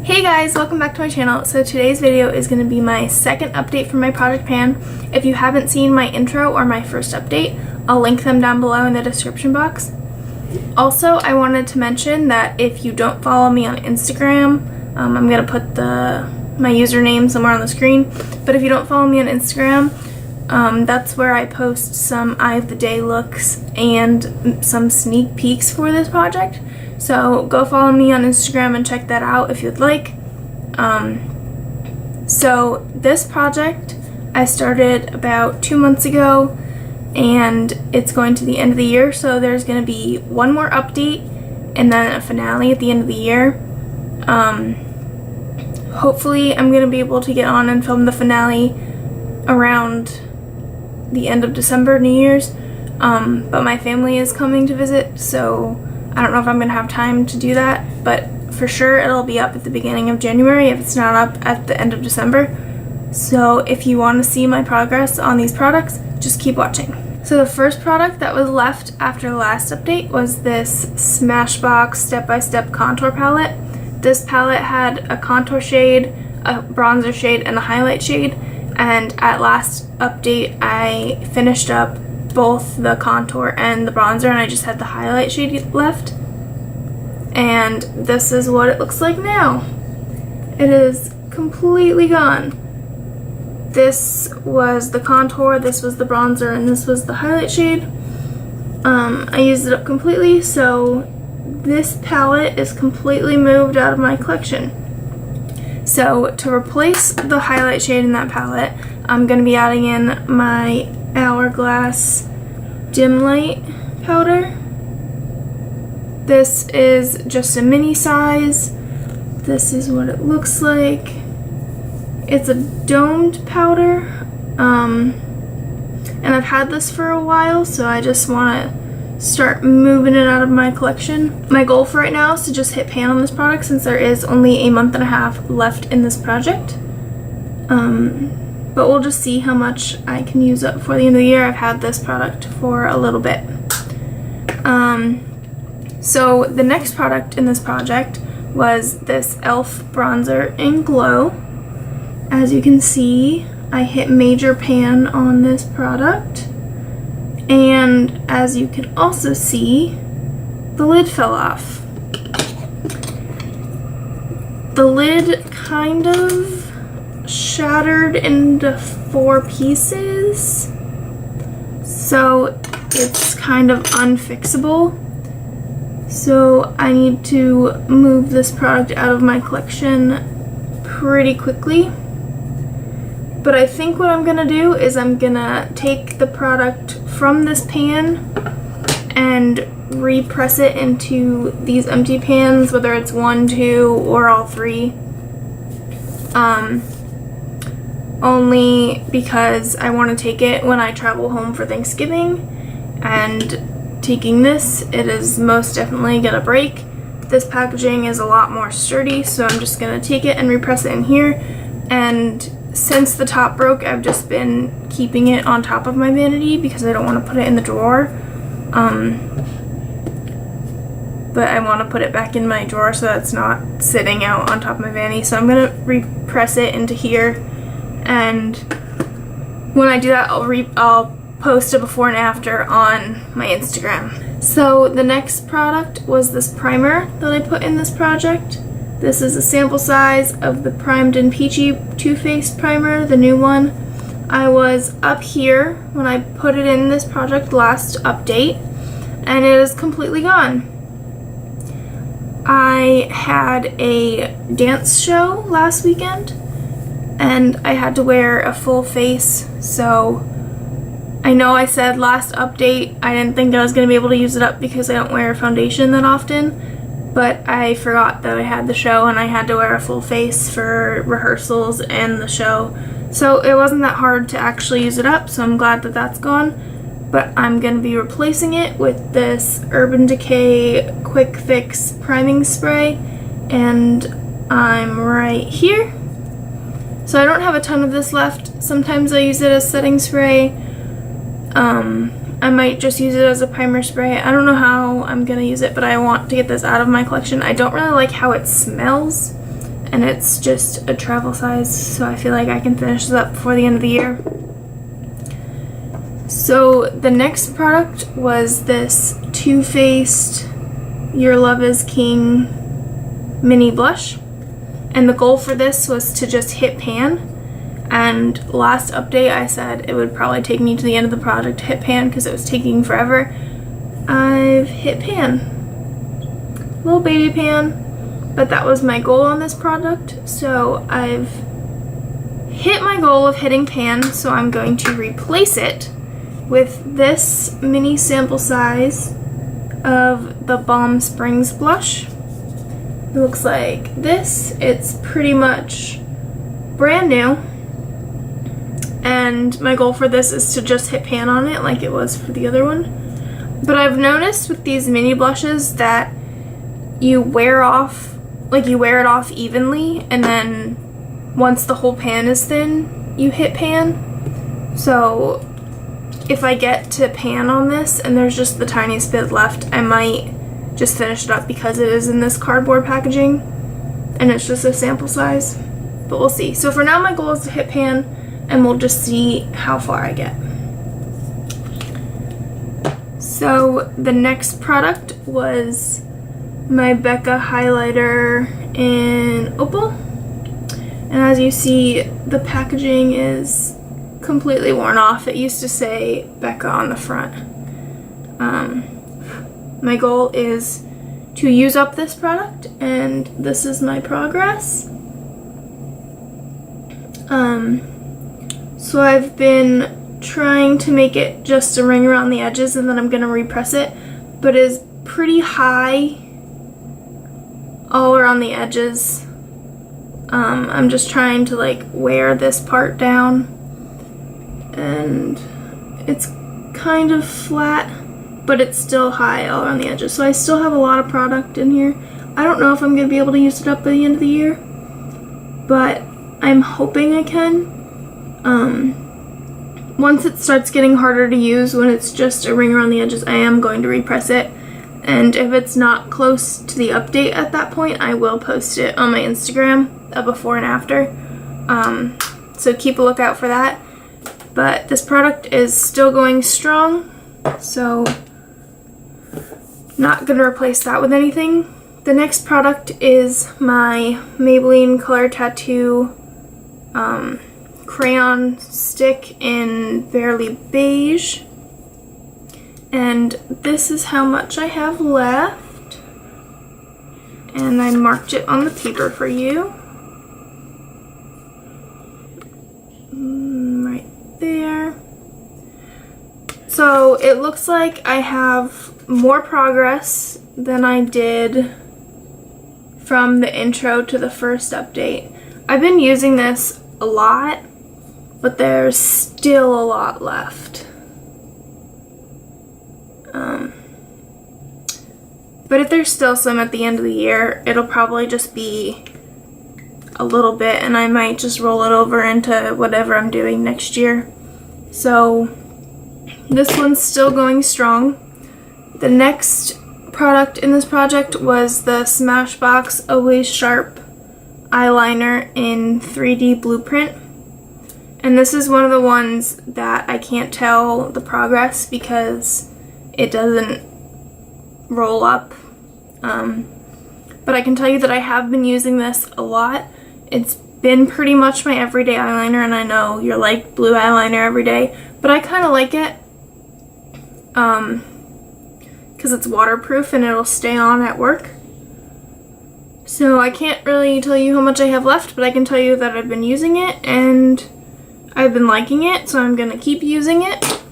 Hey guys, welcome back to my channel. So today's video is going to be my second update for my project pan. If you haven't seen my intro or my first update, I'll link them down below in the description box. Also, I wanted to mention that if you don't follow me on Instagram, I'm going to put my username somewhere on the screen, but if you don't follow me on Instagram, that's where I post some eye of the day looks and some sneak peeks for this project. So go follow me on Instagram and check that out if you'd like. So this project I started about 2 months ago and it's going to the end of the year, so there's going to be one more update and then a finale at the end of the year. Hopefully I'm going to be able to get on and film the finale around the end of December, New Year's, but my family is coming to visit, so I don't know if I'm going to have time to do that, but for sure it'll be up at the beginning of January if it's not up at the end of December. So if you want to see my progress on these products, just keep watching. So the first product that was left after the last update was this Smashbox step-by-step contour palette. This palette had a contour shade, a bronzer shade, and a highlight shade, and at last update I finished up both the contour and the bronzer and I just had the highlight shade left. And this is what it looks like now. It is completely gone. This was the contour, this was the bronzer, and this was the highlight shade. I used it up completely, so this palette is completely moved out of my collection. So to replace the highlight shade in that palette, I'm going to be adding in my Hourglass dim light powder. This is just a mini size. This is what it looks like. It's a domed powder, and I've had this for a while, so I just want to start moving it out of my collection. My goal for right now is to just hit pan on this product since there is only a month and a half left in this project. But we'll just see how much I can use up before the end of the year. I've had this product for a little bit. So the next product in this project was this e.l.f. bronzer in Glow. As you can see, I hit major pan on this product. And as you can also see, the lid fell off. The lid kind of shattered into 4 pieces, so it's kind of unfixable. So I need to move this product out of my collection pretty quickly. But I think what I'm gonna do is I'm gonna take the product from this pan and repress it into these empty pans, whether it's 1, 2, or all 3. Only because I want to take it when I travel home for Thanksgiving, and taking this, it is most definitely gonna break. This packaging is a lot more sturdy, so I'm just gonna take it and repress it in here. And since the top broke, I've just been keeping it on top of my vanity because I don't want to put it in the drawer. But I want to put it back in my drawer so that it's not sitting out on top of my vanity. So I'm gonna repress it into here. And when I do that, I'll post a before and after on my Instagram. So the next product was this primer that I put in this project. This is a sample size of the Primed and Peachy Too Faced primer, the new one. I was up here when I put it in this project last update, and it is completely gone. I had a dance show last weekend, and I had to wear a full face, so I know I said last update I didn't think I was going to be able to use it up because I don't wear foundation that often, but I forgot that I had the show and I had to wear a full face for rehearsals and the show, so it wasn't that hard to actually use it up, so I'm glad that that's gone. But I'm going to be replacing it with this Urban Decay Quick Fix Priming Spray, and I'm right here. So I don't have a ton of this left. Sometimes I use it as setting spray. I might just use it as a primer spray. I don't know how I'm gonna use it, but I want to get this out of my collection. I don't really like how it smells, and it's just a travel size, so I feel like I can finish this up before the end of the year. So the next product was this Too Faced Your Love is King mini blush, and the goal for this was to just hit pan, and last update I said it would probably take me to the end of the project to hit pan because it was taking forever. I've hit pan, little baby pan, but that was my goal on this product, so I've hit my goal of hitting pan, so I'm going to replace it with this mini sample size of the Balm Springs blush. It looks like this. It's pretty much brand new, and my goal for this is to just hit pan on it like it was for the other one. But I've noticed with these mini blushes that you wear off, like you wear it off evenly, and then once the whole pan is thin, you hit pan. So if I get to pan on this and there's just the tiniest bit left, I might just finish it up because it is in this cardboard packaging and it's just a sample size, but we'll see. So for now my goal is to hit pan, and we'll just see how far I get. So the next product was my Becca highlighter in Opal, and as you see, the packaging is completely worn off. It used to say Becca on the front. My goal is to use up this product, and this is my progress. So I've been trying to make it just a ring around the edges, and then I'm going to repress it, but it's pretty high all around the edges. I'm just trying to like wear this part down, and it's kind of flat, but it's still high all around the edges, so I still have a lot of product in here. I don't know if I'm going to be able to use it up by the end of the year, but I'm hoping I can. Once it starts getting harder to use, when it's just a ring around the edges, I am going to repress it, and if it's not close to the update at that point, I will post it on my Instagram, a before and after, so keep a lookout for that. But this product is still going strong, so not going to replace that with anything. The next product is my Maybelline Color Tattoo crayon stick in Barely Beige, and this is how much I have left, and I marked it on the paper for you. Right there. So it looks like I have more progress than I did from the intro to the first update. I've been using this a lot, but there's still a lot left. But if there's still some at the end of the year, it'll probably just be a little bit, and I might just roll it over into whatever I'm doing next year. So this one's still going strong. The next product in this project was the Smashbox Always Sharp eyeliner in 3D Blueprint. And this is one of the ones that I can't tell the progress because it doesn't roll up. But I can tell you that I have been using this a lot. It's been pretty much my everyday eyeliner, and I know you're like blue eyeliner every day, but I kind of like it because it's waterproof and it'll stay on at work. So I can't really tell you how much I have left, but I can tell you that I've been using it and I've been liking it, so I'm going to keep using it.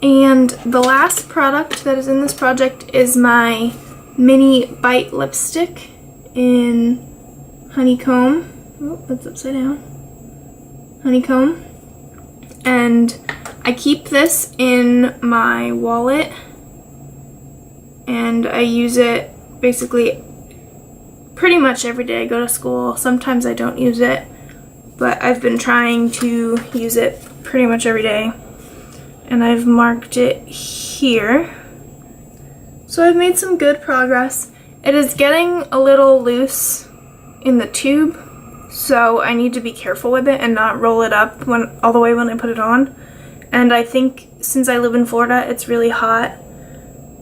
And the last product that is in this project is my Mini Bite lipstick in Honeycomb. Oh, that's upside down. Honeycomb. And I keep this in my wallet, and I use it basically pretty much every day I go to school. Sometimes I don't use it, but I've been trying to use it pretty much every day. And I've marked it here. So I've made some good progress. It is getting a little loose in the tube, so I need to be careful with it and not roll it up all the way when I put it on. And I think since I live in Florida, it's really hot,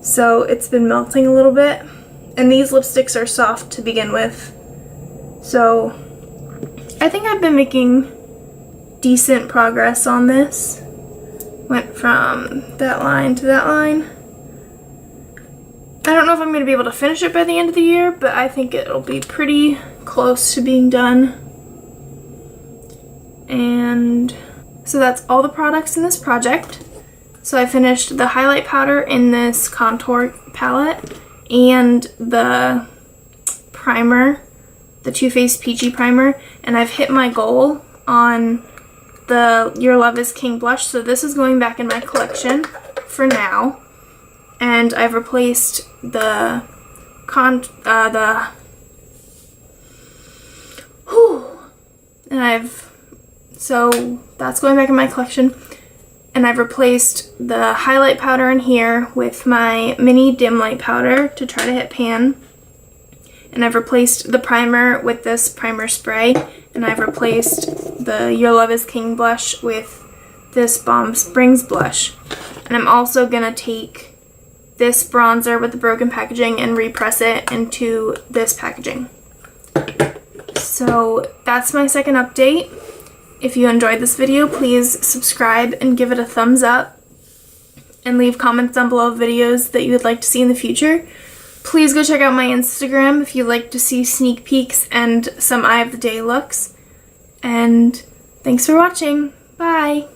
so it's been melting a little bit. And these lipsticks are soft to begin with, so I think I've been making decent progress on this. Went from that line to that line. I don't know if I'm going to be able to finish it by the end of the year, but I think it'll be pretty close to being done. And so that's all the products in this project. So I finished the highlight powder in this contour palette and the primer, the Too Faced Peachy Primer, and I've hit my goal on the Your Love is King blush, so this is going back in my collection for now. And I've replaced so that's going back in my collection. And I've replaced the highlight powder in here with my mini dim light powder to try to hit pan. And I've replaced the primer with this primer spray. And I've replaced the Your Love is King blush with this Balm Springs blush. And I'm also gonna take this bronzer with the broken packaging and repress it into this packaging. So that's my second update. If you enjoyed this video, please subscribe and give it a thumbs up. And leave comments down below of videos that you would like to see in the future. Please go check out my Instagram if you'd like to see sneak peeks and some Eye of the Day looks. And thanks for watching. Bye!